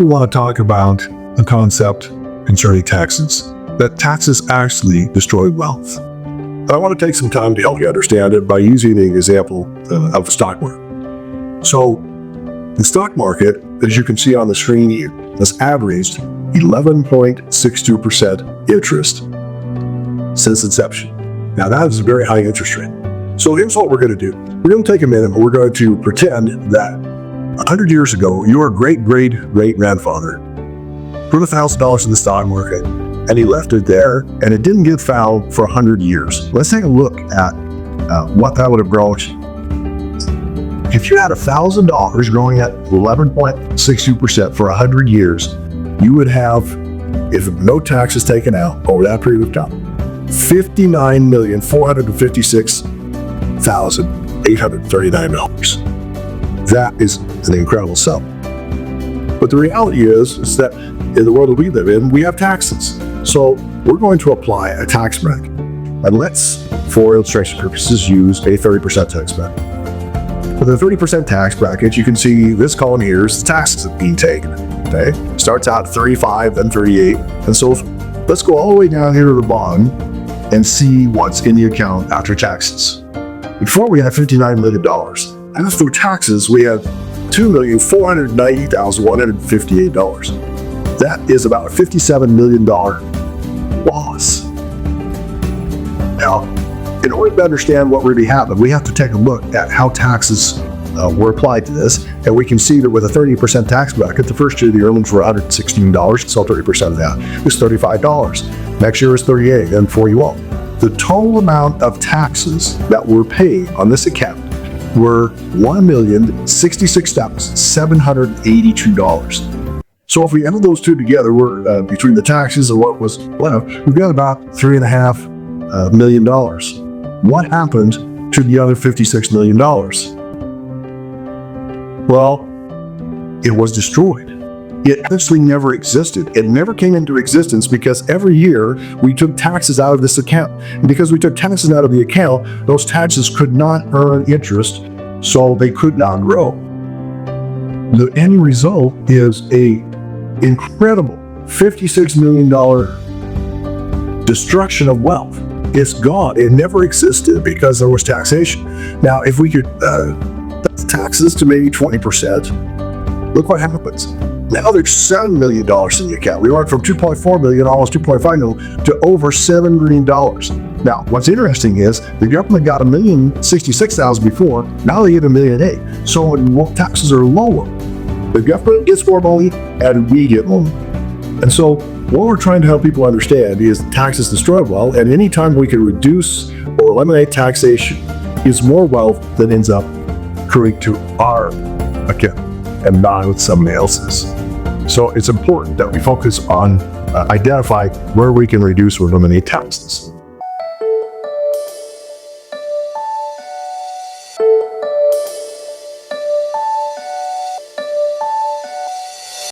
we want to talk about a concept concerning taxes, that taxes actually destroy wealth. I want to take some time to help you understand it by using the example of the stock market. So, the stock market, as you can see on the screen here, has averaged 11.62% interest since inception. Now, that is a very high interest rate. So here's what we're going to do. We're going to take a minute and we're going to pretend that 100 years ago, your great-great-great-grandfather put $1,000 in the stock market and he left it there and it didn't get found for 100 years. Let's take a look at what that would have grown to. If you had $1,000 growing at 11.62% for 100 years, you would have, if no taxes taken out over that period of time, $59,456,839. That is an incredible sum. But the reality is that in the world that we live in, we have taxes. So we're going to apply a tax bracket. And let's, for illustration purposes, use a 30% tax bracket. For the 30% tax bracket, you can see this column here is the taxes that are being taken. Okay, starts out at 35, then 38. And so let's go all the way down here to the bottom and see what's in the account after taxes. Before we had $59 million. After taxes, we have $2,490,158. That is about a $57 million loss. Now, in order to understand what really happened, we have to take a look at how taxes were applied to this, and we can see that with a 30% tax bracket, the first year the earnings were $116, so 30% of that is $35. Next year is $38, then for you all. The total amount of taxes that were paid on this account were $1,066,782. So if we add those two together, we're between the taxes and what was left, we've got about $3.5 million. What happened to the other $56 million? Well, it was destroyed. It actually never existed. It never came into existence because every year we took taxes out of this account. And because we took taxes out of the account, those taxes could not earn interest, so they could not grow. The end result is a incredible $56 million destruction of wealth. It's gone. It never existed because there was taxation. Now, if we could taxes to maybe 20%, look what happens. Now there's $7 million in the account. We went from 2.4 million, almost 2.5 million, to over $7 million. Now, what's interesting is the government got $1,066,000 before. Now they get $1.8 million. So when taxes are lower, the government gets more money and we get more. And so what we're trying to help people understand is taxes destroy wealth, and anytime we can reduce or eliminate taxation, is more wealth that ends up accruing to our account and not with somebody else's. So it's important that we focus on identifying where we can reduce or eliminate taxes.